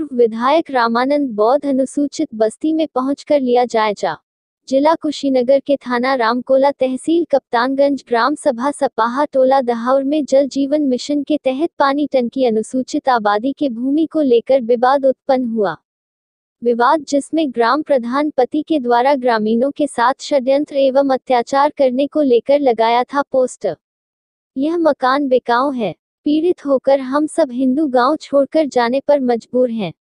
पूर्व विधायक रामानंद बौद्ध अनुसूचित बस्ती में पहुंचकर लिया जायजा। जिला कुशीनगर के थाना रामकोला, तहसील कप्तानगंज, ग्राम सभा सपाहा टोला दहाउर में जल जीवन मिशन के तहत पानी टंकी अनुसूचित आबादी के भूमि को लेकर विवाद उत्पन्न हुआ। विवाद जिसमें ग्राम प्रधान पति के द्वारा ग्रामीणों के साथ षड्यंत्र एवं अत्याचार करने को लेकर लगाया था पोस्टर। यह मकान बिकाऊ है, पीड़ित होकर हम सब हिंदू गांव छोड़कर जाने पर मजबूर हैं,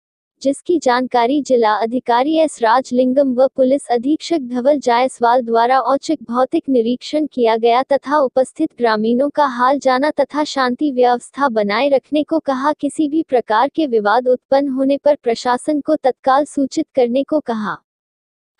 जिसकी जानकारी जिला अधिकारी एस राजलिंगम व पुलिस अधीक्षक धवल जायसवाल द्वारा औचक भौतिक निरीक्षण किया गया तथा उपस्थित ग्रामीणों का हाल जाना तथा शांति व्यवस्था बनाए रखने को कहा। किसी भी प्रकार के विवाद उत्पन्न होने पर प्रशासन को तत्काल सूचित करने को कहा।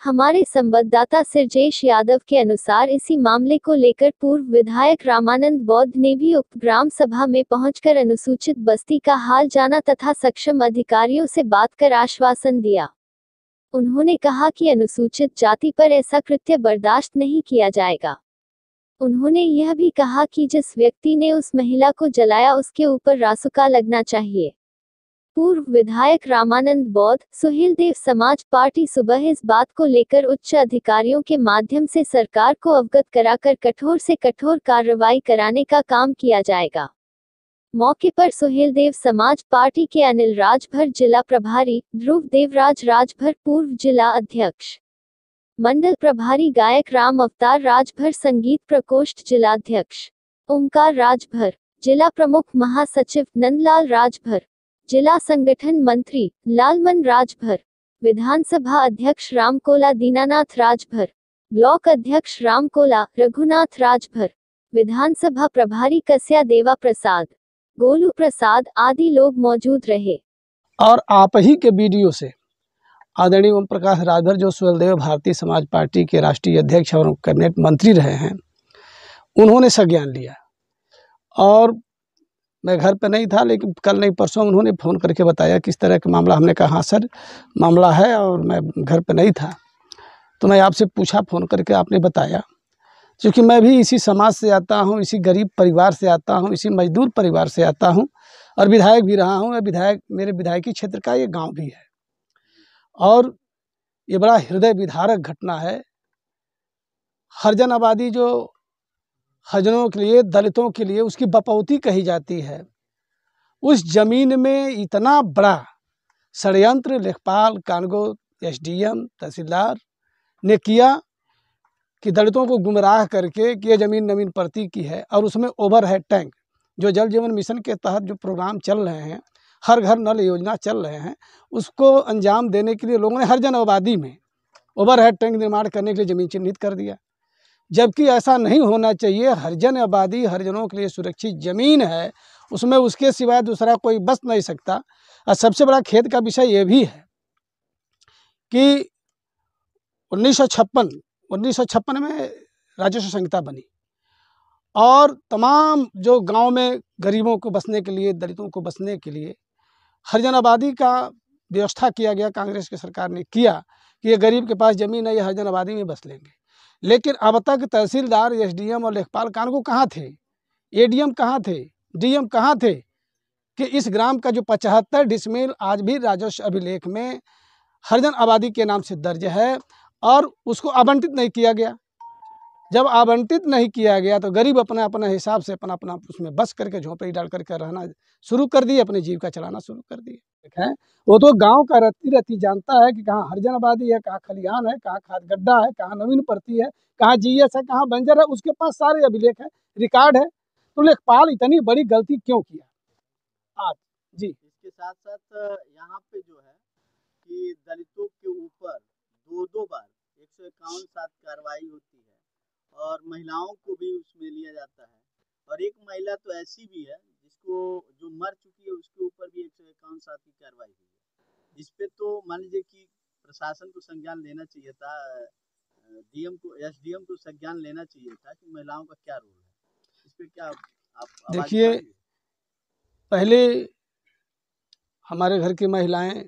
हमारे संवाददाता सिरजेश यादव के अनुसार इसी मामले को लेकर पूर्व विधायक रामानंद बौद्ध ने भी उक्त ग्राम सभा में पहुंचकर अनुसूचित बस्ती का हाल जाना तथा सक्षम अधिकारियों से बात कर आश्वासन दिया। उन्होंने कहा कि अनुसूचित जाति पर ऐसा कृत्य बर्दाश्त नहीं किया जाएगा। उन्होंने यह भी कहा कि जिस व्यक्ति ने उस महिला को जलाया उसके ऊपर रासुका लगना चाहिए। पूर्व विधायक रामानंद बौद्ध, सुहेलदेव समाज पार्टी सुबह इस बात को लेकर उच्च अधिकारियों के माध्यम से सरकार को अवगत कराकर कठोर से कठोर कार्रवाई कराने का काम किया जाएगा। मौके पर सुहेलदेव समाज पार्टी के अनिल राजभर जिला प्रभारी, ध्रुव देवराज राजभर पूर्व जिला अध्यक्ष, मंडल प्रभारी गायक राम अवतार राजभर, संगीत प्रकोष्ठ जिलाध्यक्ष ओमकार राजभर, जिला प्रमुख महासचिव नंदलाल राजभर, जिला संगठन मंत्री लालमन राजभर, विधानसभा अध्यक्ष रामकोला दीनानाथ राजभर, ब्लॉक अध्यक्ष रामकोला रघुनाथ राजभर, विधानसभा प्रभारी कस्या देवा प्रसाद, गोलू प्रसाद आदि लोग मौजूद रहे। और आप ही के वीडियो से आदरणीय ओम प्रकाश राजभर, जो सुहेलदेव भारतीय समाज पार्टी के राष्ट्रीय अध्यक्ष और कैबिनेट मंत्री रहे हैं, उन्होंने संज्ञान लिया। और मैं घर पे नहीं था, लेकिन कल नहीं परसों उन्होंने फ़ोन करके बताया किस तरह का मामला। हमने कहा हाँ सर मामला है, और मैं घर पे नहीं था, तो मैं आपसे पूछा फ़ोन करके, आपने बताया। क्योंकि मैं भी इसी समाज से आता हूँ, इसी गरीब परिवार से आता हूँ, इसी मजदूर परिवार से आता हूँ, और विधायक भी रहा हूँ। मेरे विधायकी क्षेत्र का ये गाँव भी है, और ये बड़ा हृदय विदारक घटना है। हरिजन आबादी जो हरिजनों के लिए, दलितों के लिए उसकी बपौती कही जाती है, उस जमीन में इतना बड़ा षड्यंत्र लेखपाल, कानगो, एसडीएम, तहसीलदार ने किया कि दलितों को गुमराह करके कि ये ज़मीन नवीन प्रति की है, और उसमें ओवरहेड टैंक, जो जल जीवन मिशन के तहत जो प्रोग्राम चल रहे हैं, हर घर नल योजना चल रहे हैं, उसको अंजाम देने के लिए लोगों ने हरिजन आबादी में ओवरहेड टैंक निर्माण करने के लिए ज़मीन चिन्हित कर दिया। जबकि ऐसा नहीं होना चाहिए। हरिजन आबादी हरिजनों के लिए सुरक्षित ज़मीन है, उसमें उसके सिवाय दूसरा कोई बस नहीं सकता। और सबसे बड़ा खेद का विषय ये भी है कि 1956 में राजस्व संहिता बनी, और तमाम जो गांव में गरीबों को बसने के लिए, दलितों को बसने के लिए हरिजन आबादी का व्यवस्था किया गया। कांग्रेस की सरकार ने किया कि ये गरीब के पास ज़मीन है, ये हरिजन आबादी में बस लेंगे। लेकिन अब तक तहसीलदार, एसडीएम और लेखपाल कानगो कहाँ थे, एडीएम कहाँ थे, डीएम कहाँ थे, कि इस ग्राम का जो 75 डिसमिल आज भी राजस्व अभिलेख में हरिजन आबादी के नाम से दर्ज है, और उसको आवंटित नहीं किया गया। जब आवंटित नहीं किया गया तो गरीब अपना अपना हिसाब से अपना उसमें बस करके झोंपड़ी डाल करके रहना शुरू कर दिए, अपनी जीविका चलाना शुरू कर दिए। वो तो गांव का रत्ती जानता है कि कहाँ हरिजन आबादी है, कहाँ खलिहान है, कहाँ खाद गड्ढा है, कहाँ नवीन प्रति है, कहाँ जीएस है, कहाँ बंजर है, उसके पास सारे अभिलेख है, रिकॉर्ड है। तो लेखपाल इतनी बड़ी गलती क्यों किया आज? जी, इसके साथ साथ यहाँ पे जो है कि दलितों के ऊपर दो बार 151 कार्रवाई होती है, और महिलाओं को भी उसमें लिया जाता है। और एक महिला तो ऐसी भी है जिसको, जो मर चुकी है, उसके ऊपर भी 151 की कार्रवाई हुई है, जिसपे तो मान लीजिए कि प्रशासन को संज्ञान लेना चाहिए था, डीएम को, एसडीएम को संज्ञान लेना चाहिए था कि महिलाओं का क्या रोल है। इस पे क्या आप देखिए, पहले हमारे घर की महिलाएं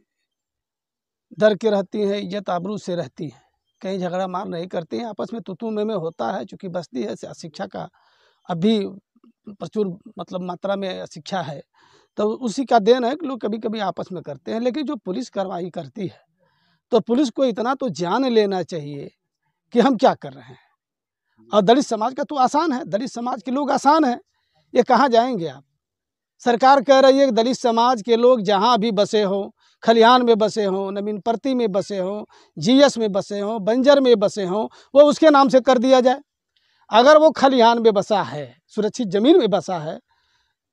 डर के रहती हैं, इज्जत आबरू से रहती हैं, कहीं झगड़ा मार नहीं करती हैं, आपस में तू में होता है। चूँकि बस्ती है, शिक्षा का अभी प्रचुर मात्रा में शिक्षा है, तो उसी का देन है कि लोग कभी कभी आपस में करते हैं। लेकिन जो पुलिस कार्रवाई करती है तो पुलिस को इतना तो जान लेना चाहिए कि हम क्या कर रहे हैं। और दलित समाज का तो आसान है, दलित समाज के लोग आसान हैं, ये कहाँ जाएंगे आप। सरकार कह रही है कि दलित समाज के लोग जहाँ भी बसे हों, खलिहान में बसे हों, नवीनपट्टी में बसे हों, जीएस में बसे हों, बंजर में बसे हों, वो उसके नाम से कर दिया जाए। अगर वो खलिहान में बसा है, सुरक्षित ज़मीन में बसा है,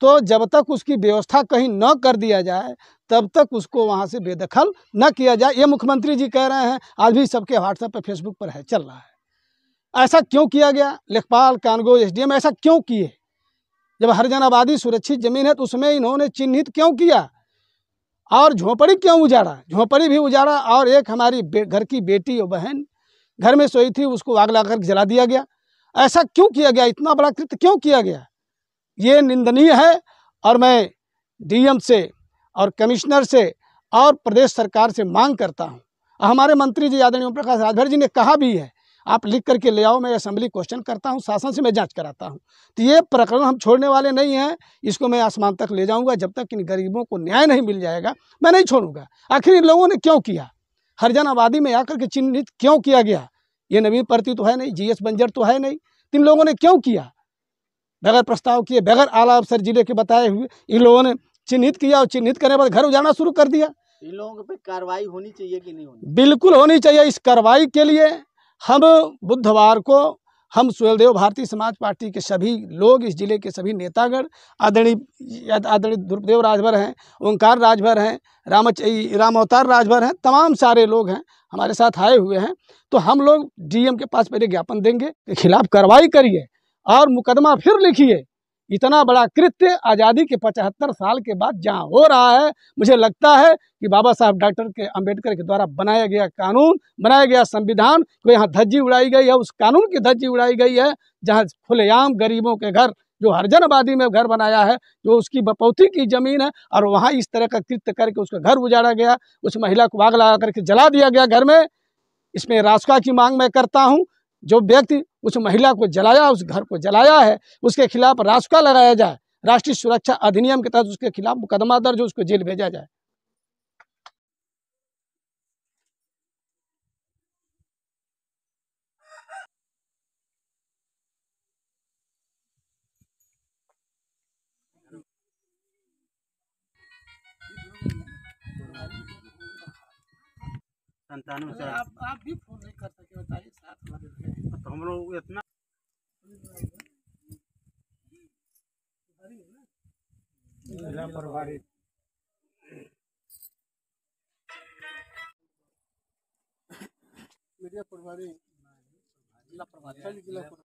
तो जब तक उसकी व्यवस्था कहीं न कर दिया जाए तब तक उसको वहाँ से बेदखल न किया जाए। ये मुख्यमंत्री जी कह रहे हैं, आज भी सबके व्हाट्सएप पर फेसबुक पर है, चल रहा है। ऐसा क्यों किया गया? लेखपाल, कानगो, एसडीएम ऐसा क्यों किए? जब हरिजन आबादी सुरक्षित ज़मीन है तो उसमें इन्होंने चिन्हित क्यों किया? और झोंपड़ी क्यों उजाड़ा? झोंपड़ी भी उजाड़ा और एक हमारी घर की बेटी और बहन घर में सोई थी, उसको आग लगा कर जला दिया गया। ऐसा क्यों किया गया? इतना बड़ा कृत्य क्यों किया गया? ये निंदनीय है। और मैं डीएम से और कमिश्नर से और प्रदेश सरकार से मांग करता हूँ। हमारे मंत्री जी आदरणीय ओम प्रकाश राजभर जी ने कहा भी है, आप लिख करके ले आओ, मैं असेंबली क्वेश्चन करता हूँ, शासन से मैं जांच कराता हूँ। तो ये प्रकरण हम छोड़ने वाले नहीं हैं, इसको मैं आसमान तक ले जाऊँगा। जब तक इन गरीबों को न्याय नहीं मिल जाएगा मैं नहीं छोड़ूंगा। आखिर इन लोगों ने क्यों किया? हरिजन आबादी में आकर के चिन्हित क्यों किया गया? ये नवीनपट्टी तो है नहीं, जीएस बंजर तो है नहीं, इन लोगों ने क्यों किया? बगैर प्रस्ताव किए, बगैर आला अफसर जिले के बताए हुए इन लोगों ने चिन्हित किया और चिन्हित करने के बाद घर उजाड़ना शुरू कर दिया। इन लोगों पे कार्रवाई होनी चाहिए कि नहीं होनी? बिल्कुल होनी चाहिए। इस कार्रवाई के लिए हम बुधवार को हम सुहेलदेव भारतीय समाज पार्टी के सभी लोग, इस जिले के सभी नेतागण, आदरणीय ध्रुवदेव राजभर हैं, ओंकार राजभर हैं, राम अवतार राजभर हैं, तमाम सारे लोग हैं हमारे साथ आए हुए हैं। तो हम लोग डीएम के पास पहले ज्ञापन देंगे कि खिलाफ कार्रवाई करिए और मुकदमा फिर लिखिए। इतना बड़ा कृत्य आज़ादी के 75 साल के बाद जहाँ हो रहा है, मुझे लगता है कि बाबा साहब डॉक्टर अंबेडकर के द्वारा बनाया गया कानून, बनाया गया संविधान को यहाँ धज्जी उड़ाई गई है, उस कानून की धज्जी उड़ाई गई है जहाँ खुलेआम गरीबों के घर, जो हरिजन आबादी में घर बनाया है, जो उसकी बपौती की ज़मीन है, और वहाँ इस तरह का कृत्य करके उसका घर उजाड़ा गया, उस महिला को आग लगा करके जला दिया गया घर में। इसमें रासुका की मांग मैं करता हूँ। जो व्यक्ति उस महिला को जलाया, उस घर को जलाया है, उसके खिलाफ रासुका लगाया जाए, राष्ट्रीय सुरक्षा अधिनियम के तहत उसके खिलाफ मुकदमा दर्ज हो, उसको जेल भेजा जाए। आप भी फोन नहीं कर सके, बताइए। साथ तो हम लोग इतना जिला प्रभारी मीडिया प्रभारी जिला प्रभारी।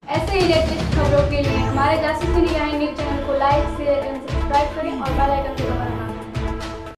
ऐसे ही लेटेस्ट खबरों के लिए हमारे जासूसी न्यूज़ चैनल को लाइक, शेयर एवं सब्सक्राइब करें और बेल आइकन को दबाएं।